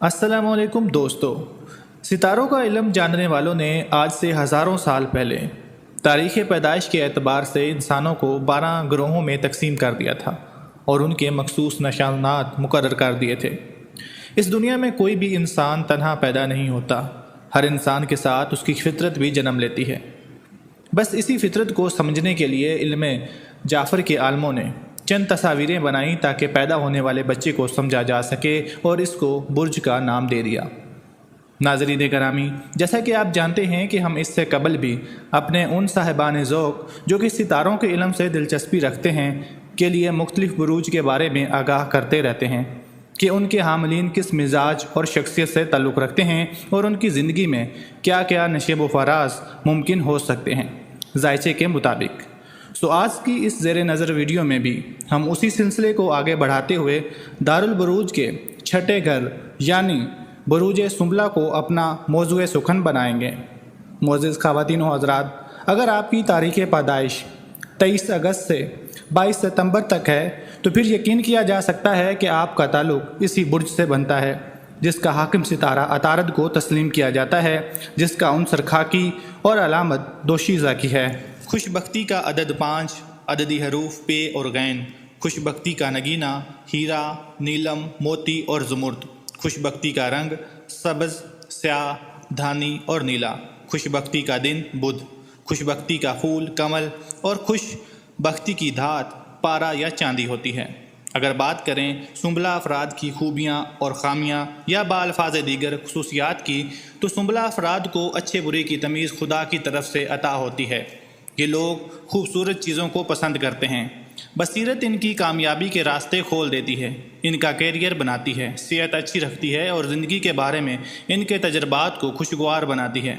अस्सलाम वालेकुम दोस्तों। सितारों का इल्म जानने वालों ने आज से हज़ारों साल पहले तारीख़ पैदाइश के एतबार से इंसानों को 12 ग्रोहों में तकसीम कर दिया था और उनके मखसूस निशानात मुकर्रर कर दिए थे। इस दुनिया में कोई भी इंसान तन्हा पैदा नहीं होता, हर इंसान के साथ उसकी फितरत भी जन्म लेती है। बस इसी फितरत को समझने के लिए इल्म जाफ़र के आलमों ने चंद तस्वीरें बनाई ताकि पैदा होने वाले बच्चे को समझा जा सके और इसको बुर्ज का नाम दे दिया। नाज़रीन करामी, जैसा कि आप जानते हैं कि हम इससे कबल भी अपने उन साहिबान ज़ौक़ जो कि सितारों के इल्म से दिलचस्पी रखते हैं के लिए मुख्तलिफ़ बुरूज के बारे में आगाह करते रहते हैं कि उनके हामिलीन किस मिजाज और शख्सियत से ताल्लुक़ रखते हैं और उनकी ज़िंदगी में क्या क्या नशेब व फराज मुमकिन हो सकते हैं ज़ायचे के मुताबिक। आज की इस ज़ेर नज़र वीडियो में भी हम उसी सिलसिले को आगे बढ़ाते हुए दारुल बुरूज के छठे घर यानी बुरूज सुंबला को अपना मौज़ूए सुखन बनाएंगे। मोअज़्ज़िज़ ख़वातीन व हज़रात, अगर आपकी तारीख़ पैदाइश 23 अगस्त से 22 सितंबर तक है तो फिर यकीन किया जा सकता है कि आपका ताल्लुक़ इसी बुर्ज से बनता है जिसका हाकिम सितारा अतारद को तस्लीम किया जाता है, जिसका उनसर खाकी और अलामत दोशीज़ा की है। खुशबख्ती का अदद 5, अददी हरूफ पे और गैन। खुशबख्ती का नगीना हीरा, नीलम, मोती और ज़ुमुर्द। खुशबख्ती का रंग सब्ज़, स्याह, धानी और नीला। खुशबख्ती का दिन बुध। खुशबख्ती का फूल कमल और खुशबख्ती की धात पारा या चांदी होती है। अगर बात करें सुंबला अफराद की खूबियाँ और ख़ामियाँ या बाल्फाज दीगर खसूसियात की, तो सुंबला अफराद को अच्छे बुरे की तमीज़ खुदा की तरफ से अता होती है। ये लोग खूबसूरत चीज़ों को पसंद करते हैं। बसीरत इनकी कामयाबी के रास्ते खोल देती है, इनका कैरियर बनाती है, सेहत अच्छी रखती है और ज़िंदगी के बारे में इनके तजर्बात को खुशगवार बनाती है।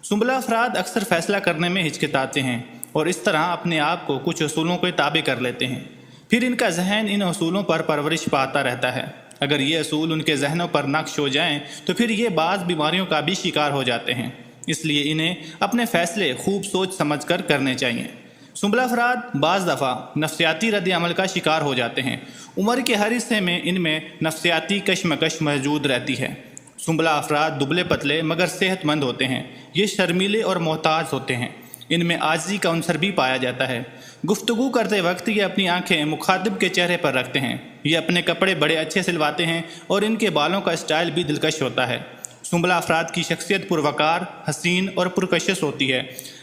सुंबला अफराद अक्सर फ़ैसला करने में हिचकिचाते हैं और इस तरह अपने आप को कुछ असूलों के ताबे कर लेते हैं। फिर इनका जहन इन असूलों पर परवरिश पाता रहता है। अगर ये असूल उनके जहनों पर नक्श हो जाएँ तो फिर ये बाज़ बीमारियों का भी शिकार हो जाते हैं। इसलिए इन्हें अपने फ़ैसले खूब सोच समझ कर करने चाहिए। सुंबला अफराद बाज़ दफ़ा नफ्सियाती रद्द अमल का शिकार हो जाते हैं। उम्र के हर हिस्से में इनमें नफ्सियाती कशमकश मौजूद रहती है। सुंबला अफराद दुबले पतले मगर सेहतमंद होते हैं। ये शर्मीले और मोहताज होते हैं। इनमें आजिज़ी का अंसर भी पाया जाता है। गुफ्तगू करते वक्त ये अपनी आंखें मुखातिब के चेहरे पर रखते हैं। ये अपने कपड़े बड़े अच्छे सिलवाते हैं और इनके बालों का स्टाइल भी दिलकश होता है। सुंबला अफराद की शख्सियत पुरवकार, हसीन और पुरकशिश होती है।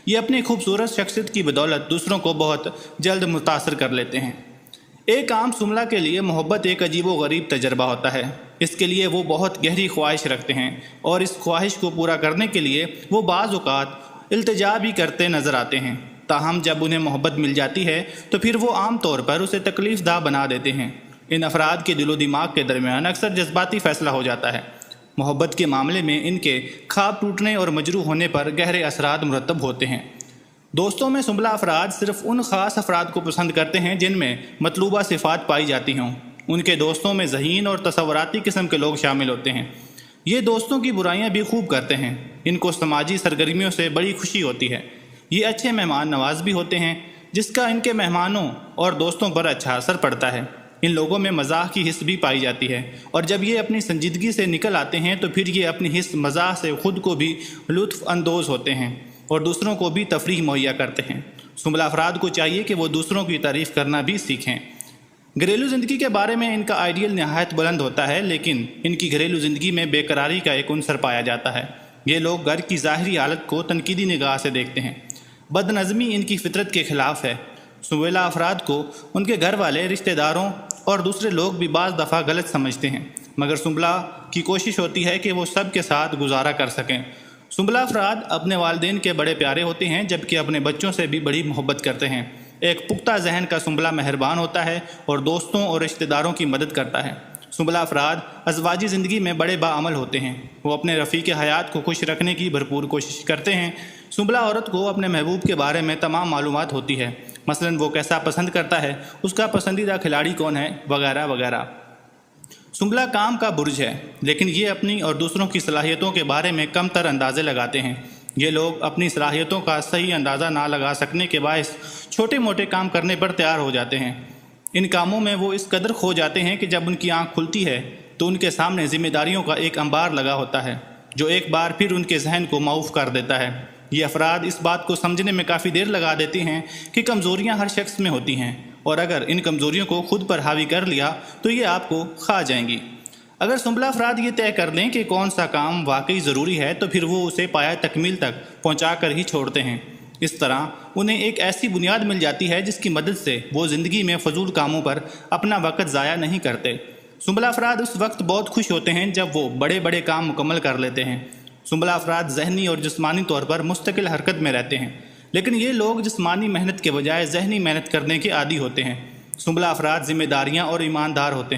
ये अपनी खूबसूरत शख्सियत की बदौलत दूसरों को बहुत जल्द मुतासर कर लेते हैं। एक आम सुंबला के लिए मोहब्बत एक अजीब व गरीब तजर्बा होता है। इसके लिए वो बहुत गहरी ख्वाहिश रखते हैं और इस ख्वाहिश को पूरा करने के लिए वो बाज़ औक़ात इल्तिजा भी करते नज़र आते हैं। ताहम जब उन्हें मोहब्बत मिल जाती है तो फिर वो आम तौर पर उसे तकलीफ़ दा बना देते हैं। इन अफराद के दिलो दिमाग के दरमियान अक्सर जज्बाती फ़ैसला हो जाता है। मोहब्बत के मामले में इनके ख्वाब टूटने और मजरूह होने पर गहरे असरात मुरतब होते हैं। दोस्तों में सुंबला अफराद सिर्फ उन ख़ास अफराद को पसंद करते हैं जिनमें मतलूबा सिफ़ात पाई जाती हों। उनके दोस्तों में ज़हीन और तसव्वुराती किस्म के लोग शामिल होते हैं। ये दोस्तों की बुराइयां भी खूब करते हैं। इनको समाजी सरगर्मियों से बड़ी खुशी होती है। ये अच्छे मेहमान नवाज भी होते हैं जिसका इनके मेहमानों और दोस्तों पर अच्छा असर पड़ता है। इन लोगों में मज़ाक की हिस्स भी पाई जाती है और जब ये अपनी संजीदगी से निकल आते हैं तो फिर ये अपनी हिस्स मज़ाक से ख़ुद को भी लुत्फ़ अंदोज़ होते हैं और दूसरों को भी तफरीह मुहैया करते हैं। सुंबला अफराद को चाहिए कि वो दूसरों की तारीफ़ करना भी सीखें। घरेलू ज़िंदगी के बारे में इनका आइडियल नहायत बुलंद होता है, लेकिन इनकी घरेलू ज़िंदगी में बेकरारी का एक अंसर पाया जाता है। ये लोग घर की ज़ाहिरी हालत को तनकीदी निगाह से देखते हैं। बदनज़मी इनकी फितरत के ख़िलाफ़ है। सुंबला अफराद को उनके घर वाले, रिश्तेदारों और दूसरे लोग भी बाज़ दफ़ा गलत समझते हैं, मगर सुंबला की कोशिश होती है कि वो सब के साथ गुजारा कर सकें। सुंबला अफराद अपने वालिदैन के बड़े प्यारे होते हैं जबकि अपने बच्चों से भी बड़ी मोहब्बत करते हैं। एक पुख्ता जहन का सुंबला मेहरबान होता है और दोस्तों और रिश्तेदारों की मदद करता है। सुंबला अफराद अज़वाजी ज़िंदगी में बड़े बाअमल होते हैं। वो अपने रफ़ीक हयात को खुश रखने की भरपूर कोशिश करते हैं। सुंबला औरत को अपने महबूब के बारे में तमाम मालूमात होती है, मसलन वो कैसा पसंद करता है, उसका पसंदीदा खिलाड़ी कौन है, वगैरह वगैरह। सुंबला काम का बुर्ज है, लेकिन ये अपनी और दूसरों की सलाहियतों के बारे में कम तर अंदाज़े लगाते हैं। ये लोग अपनी सलाहियतों का सही अंदाज़ा ना लगा सकने के बायस छोटे मोटे काम करने पर तैयार हो जाते हैं। इन कामों में वो इस कदर खो जाते हैं कि जब उनकी आँख खुलती है تو ان کے سامنے ذمہ داریوں کا ایک انبار لگا ہوتا ہے جو ایک بار پھر ان کے ذہن کو معاف کر دیتا ہے۔ یہ افراد اس بات کو سمجھنے میں کافی دیر لگا دیتے ہیں کہ کمزوریاں ہر شخص میں ہوتی ہیں، اور اگر ان کمزوریوں کو خود پر حاوی کر لیا تو یہ آپ کو کھا جائیں گی۔ اگر سنبلہ افراد یہ طے کر لیں کہ کون سا کام واقعی ضروری ہے تو پھر وہ اسے پایہ تکمیل تک پہنچا کر ہی چھوڑتے ہیں۔ اس طرح انہیں ایک ایسی بنیاد مل جاتی ہے جس کی مدد سے وہ زندگی میں فضول کاموں پر اپنا وقت ضائع نہیں کرتے۔ سنبلہ افراد اس وقت بہت خوش ہوتے ہیں جب وہ بڑے بڑے کام مکمل کر لیتے ہیں۔ سنبلہ افراد ذہنی اور جسمانی طور پر مستقل حرکت میں رہتے ہیں، لیکن یہ لوگ جسمانی محنت کے بجائے ذہنی محنت کرنے کے عادی ہوتے ہیں۔ سنبلہ افراد ذمہ دار اور ایماندار ہوتے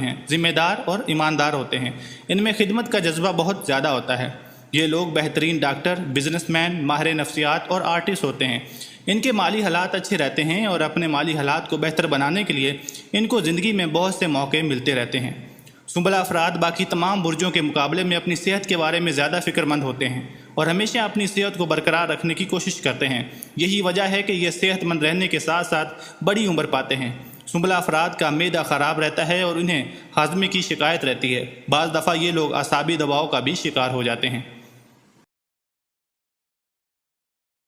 ہیں۔ ان میں خدمت کا جذبہ بہت زیادہ ہوتا ہے۔ یہ لوگ بہترین ڈاکٹر، بزنس مین، ماہر نفسیات اور آرٹسٹ ہوتے ہیں۔ ان کے مالی حالات اچھے رہتے ہیں اور اپنے مالی حالات کو بہتر بنانے کے لیے ان کو زندگی میں بہت سے موقع ملتے رہتے ہیں۔ سنبلہ افراد باقی تمام برجوں کے مقابلے میں اپنی صحت کے بارے میں زیادہ فکر مند ہوتے ہیں اور ہمیشہ اپنی صحت کو برقرار رکھنے کی کوشش کرتے ہیں۔ یہی وجہ ہے کہ یہ صحت مند رہنے کے ساتھ ساتھ بڑی عمر پاتے ہیں۔ سنبلہ افراد کا معدہ خراب رہتا ہے اور انہیں ہاضمے کی شکایت رہتی ہے۔ بعض دفعہ یہ لوگ اعصابی دباؤ کا بھی شکار ہو جاتے ہیں۔